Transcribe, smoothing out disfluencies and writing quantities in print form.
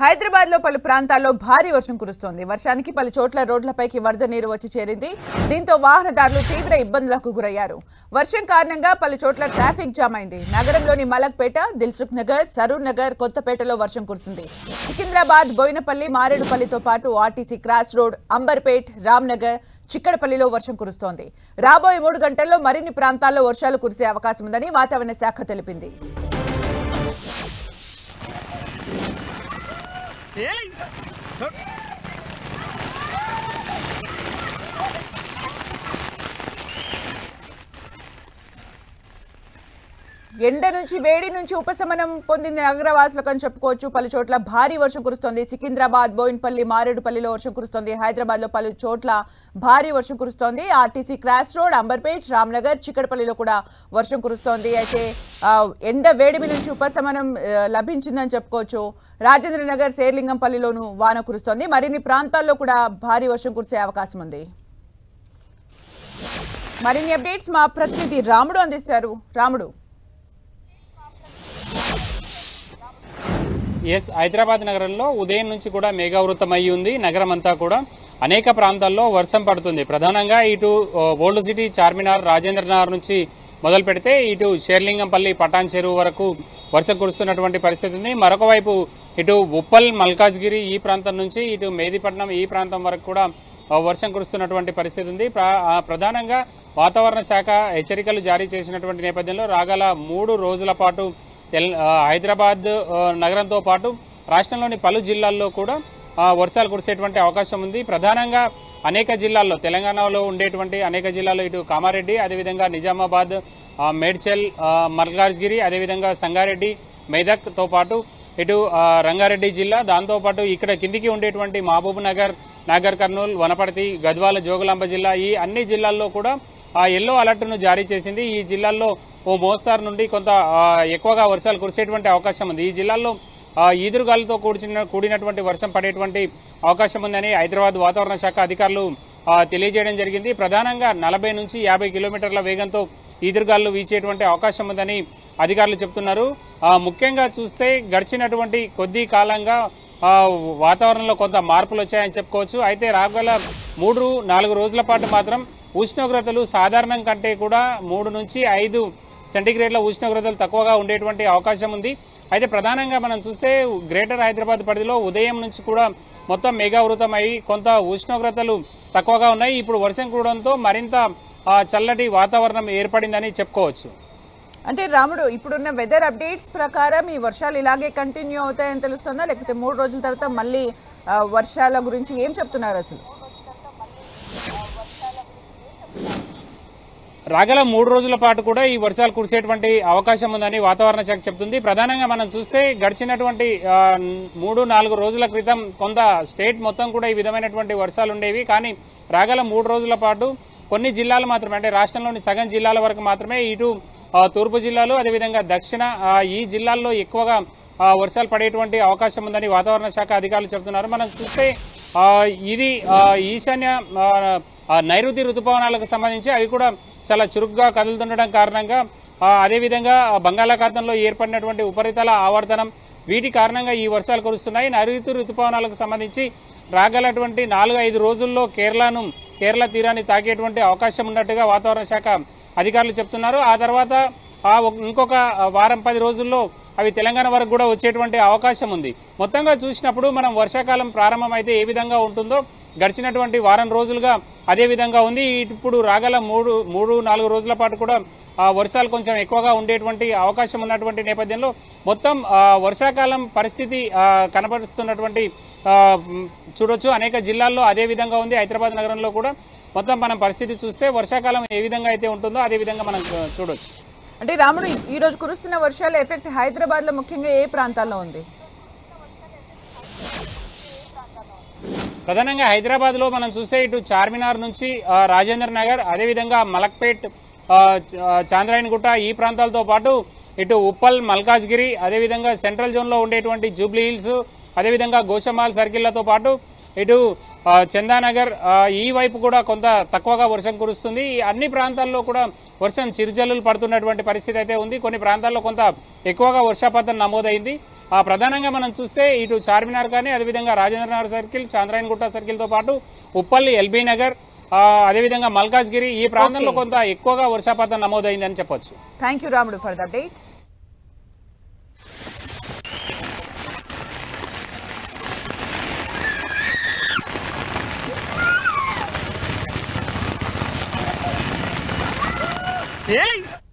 హైదరాబాద్ లో పలు ప్రాంతాల్లో భారీ వర్షం కురుస్తోంది. వర్షానికి పలు చోట్ల రోడ్లపైకి వరద నీరు వచ్చి చేరింది. దీంతో వాహనదారులు తీవ్ర ఇబ్బందులకు గురయ్యారు. వర్షం కారణంగా పలు చోట్ల ట్రాఫిక్ జామ్ అయింది. నగరంలోని మలక్పేట, దిల్సుఖ్ నగర్, సరూర్ నగర్, కొత్తపేటలో వర్షం కురిసింది. సికింద్రాబాద్, బోయినపల్లి, మారేడుపల్లితో పాటు RTC cross road, Amberpet, Ramnagar, చిక్కడపల్లిలో వర్షం కురుస్తోంది. రాబోయే 3 గంటల్లో మరిన్ని ప్రాంతాల్లో వర్షాలు కురిసే అవకాశం ఉందని వాతావరణ శాఖ తెలిపింది. ఎండ నుంచి వేడి నుంచి ఉపశమనం పొందిన నగరవాసులకు అని చెప్పుకోవచ్చు. పలు చోట్ల భారీ వర్షం కురుస్తోంది. సికింద్రాబాద్, బోయినపల్లి, మారేడుపల్లిలో వర్షం కురుస్తోంది. హైదరాబాద్ లో పలు చోట్ల భారీ వర్షం కురుస్తోంది. RTC cross road, Amberpet, Ramnagar, చిక్కడపల్లిలో కూడా వర్షం కురుస్తోంది. అయితే ఎండ వేడిమి నుంచి ఉపశమనం లభించిందని చెప్పుకోవచ్చు. రాజేంద్ర నగర్, శేర్లింగంపల్లిలోనూ వాన కురుస్తోంది. మరిన్ని ప్రాంతాల్లో కూడా భారీ వర్షం కురిసే అవకాశం ఉంది. మరిన్ని అప్డేట్స్ మా ప్రతినిధి రాముడు అందిస్తారు. రాముడు. హైదరాబాద్ నగరంలో ఉదయం నుంచి కూడా మేఘావృతమై ఉంది. నగరం అంతా కూడా అనేక ప్రాంతాల్లో వర్షం పడుతుంది. ప్రధానంగా ఇటు ఓల్డ్ సిటీ, చార్మినార్, రాజేంద్ర నగర్ నుంచి మొదలు పెడితే ఇటు షేర్లింగంపల్లి, పటాన్ చెరువు వరకు వర్షం కురుస్తున్నటువంటి పరిస్థితి ఉంది. మరొక వైపు ఇటు ఉప్పల్, మల్కాజ్గిరి ఈ ప్రాంతం నుంచి ఇటు మేదీపట్నం ఈ ప్రాంతం వరకు కూడా వర్షం కురుస్తున్నటువంటి పరిస్థితి ఉంది. ప్రధానంగా వాతావరణ శాఖ హెచ్చరికలు జారీ చేసినటువంటి నేపథ్యంలో రాగల 3 రోజుల పాటు హైదరాబాద్ నగరంతో పాటు రాష్ట్రంలోని పలు జిల్లాల్లో కూడా వర్షాలు కురిసేటువంటి అవకాశం ఉంది. ప్రధానంగా అనేక జిల్లాల్లో, తెలంగాణలో ఉండేటువంటి అనేక జిల్లాల్లో ఇటు కామారెడ్డి, అదేవిధంగా నిజామాబాద్, మేడ్చల్, మల్కాజ్గిరి, అదేవిధంగా సంగారెడ్డి, మెదక్తో పాటు ఇటు రంగారెడ్డి జిల్లా, దాంతోపాటు ఇక్కడ కిందికి ఉండేటువంటి మహబూబ్ నగర్, నాగర్ కర్నూల్, వనపర్తి, గద్వాల, జోగులాంబ జిల్లా ఈ అన్ని జిల్లాల్లో కూడా ఎల్లో అలర్ట్ను జారీ చేసింది. ఈ జిల్లాల్లో ఓ మోస్తారు నుండి కొంత ఎక్కువగా వర్షాలు కురిసేటువంటి అవకాశం ఉంది. ఈ జిల్లాల్లో ఈదురుగాలతో కూడినటువంటి వర్షం పడేటువంటి అవకాశం ఉందని హైదరాబాద్ వాతావరణ శాఖ అధికారులు తెలియజేయడం జరిగింది. ప్రధానంగా 40 నుంచి 50 కిలోమీటర్ల వేగంతో ఈదురుగాలు వీచేటువంటి అవకాశం ఉందని అధికారులు చెబుతున్నారు. ముఖ్యంగా చూస్తే గడిచినటువంటి కొద్ది కాలంగా వాతావరణంలో కొంత మార్పులు వచ్చాయని చెప్పుకోవచ్చు. అయితే రాగల 3-4 రోజుల పాటు మాత్రం ఉష్ణోగ్రతలు సాధారణం కంటే కూడా 3 నుంచి 5 సెంటీగ్రేడ్ల ఉష్ణోగ్రతలు తక్కువగా ఉండేటువంటి అవకాశం ఉంది. అయితే ప్రధానంగా మనం చూస్తే గ్రేటర్ హైదరాబాద్ పరిధిలో ఉదయం నుంచి కూడా మొత్తం మేఘావృతమై కొంత ఉష్ణోగ్రతలు తక్కువగా ఉన్నాయి. ఇప్పుడు వర్షం కూడంతో మరింత చల్లటి వాతావరణం ఏర్పడిందని చెప్పుకోవచ్చు. అంటే రాముడు, ఇప్పుడున్న వెదర్ అప్డేట్స్ ప్రకారం ఈ వర్షాలు ఇలాగే కంటిన్యూ అవుతాయని తెలుస్తుందా, లేకపోతే 3 రోజుల తర్వాత మళ్ళీ వర్షాల గురించి ఏం చెప్తున్నారు అసలు? రాగల 3 రోజుల పాటు కూడా ఈ వర్షాలు కురిసేటువంటి అవకాశం ఉందని వాతావరణ శాఖ చెప్తుంది. ప్రధానంగా మనం చూస్తే గడిచినటువంటి 3-4 రోజుల క్రితం కొంత స్టేట్ మొత్తం కూడా ఈ విధమైనటువంటి వర్షాలు ఉండేవి. కానీ రాగల 3 రోజుల పాటు కొన్ని జిల్లాలు మాత్రమే, అంటే రాష్ట్రంలోని సగం జిల్లాల వరకు మాత్రమే, ఇటు తూర్పు జిల్లాలు, అదేవిధంగా దక్షిణ ఈ జిల్లాల్లో ఎక్కువగా వర్షాలు పడేటువంటి అవకాశం ఉందని వాతావరణ శాఖ అధికారులు చెబుతున్నారు. మనం చూస్తే ఇది ఈశాన్య నైరుతి ఋతుపవనాలకు సంబంధించి అవి కూడా చాలా చురుగ్గా కదులుతుండడం కారణంగా, అదేవిధంగా బంగాళాఖాతంలో ఏర్పడినటువంటి ఉపరితల ఆవర్తనం వీటి కారణంగా ఈ వర్షాలు కురుస్తున్నాయి. నైరుతి ఋతుపవనాలకు సంబంధించి రాగలటువంటి 4-5 రోజుల్లో కేరళ తీరాన్ని తాకేటువంటి అవకాశం ఉన్నట్టుగా వాతావరణ శాఖ అధికారులు చెప్తున్నారు. ఆ తర్వాత ఇంకొక వారం 10 రోజుల్లో అవి తెలంగాణ వరకు కూడా వచ్చేటువంటి అవకాశం ఉంది. మొత్తంగా చూసినప్పుడు మనం వర్షాకాలం ప్రారంభమైతే ఏ విధంగా ఉంటుందో గడిచినటువంటి వారం రోజులుగా అదే విధంగా ఉంది. ఇప్పుడు రాగల 3-4 రోజుల పాటు కూడా వర్షాలు కొంచెం ఎక్కువగా ఉండేటువంటి అవకాశం ఉన్నటువంటి నేపథ్యంలో మొత్తం వర్షాకాలం పరిస్థితి కనబరుస్తున్నటువంటి చూడొచ్చు. అనేక జిల్లాల్లో అదే విధంగా ఉంది. హైదరాబాద్ నగరంలో కూడా మొత్తం మనం పరిస్థితి చూస్తే వర్షాకాలం ఏ విధంగా అయితే ఉంటుందో అదే విధంగా మనం చూడొచ్చు. అంటే రాముడు, ఈ రోజు కురుస్తున్న వర్షాల ఎఫెక్ట్ హైదరాబాద్ లో ముఖ్యంగా ఏ ప్రాంతాల్లో ఉంది? ప్రధానంగా హైదరాబాద్ లో మనం చూసే ఇటు చార్మినార్ నుంచి రాజేంద్ర నగర్, అదేవిధంగా మలక్పేట్, చాంద్రాయణగుట్ట ఈ ప్రాంతాలతో పాటు ఇటు ఉప్పల్, మల్కాజ్గిరి, అదేవిధంగా సెంట్రల్ జోన్ లో ఉండేటువంటి జూబ్లీ హిల్స్, అదేవిధంగా గోషమాల్ సర్కిళ్లతో పాటు ఇటు చందానగర్ ఈ వైపు కూడా కొంత తక్కువగా వర్షం కురుస్తుంది. అన్ని ప్రాంతాల్లో కూడా వర్షం చిరుజల్లులు పడుతున్నటువంటి పరిస్థితి అయితే ఉంది. కొన్ని ప్రాంతాల్లో కొంత ఎక్కువగా వర్షపాతం నమోదైంది. ప్రధానంగా మనం చూస్తే ఇటు చార్మినార్ కానీ అదేవిధంగా రాజేంద్ర నగర్ సర్కిల్, చాంద్రాయణగుట్ట సర్కిల్తో పాటు ఉప్పల్లి, ఎల్బీ నగర్, అదేవిధంగా మల్కాజ్గిరి ఈ ప్రాంతంలో కొంత ఎక్కువగా వర్షపాతం నమోదైందని చెప్పొచ్చు. థ్యాంక్ యూ రాముడు ఫర్ ద అప్డేట్స్. Ei!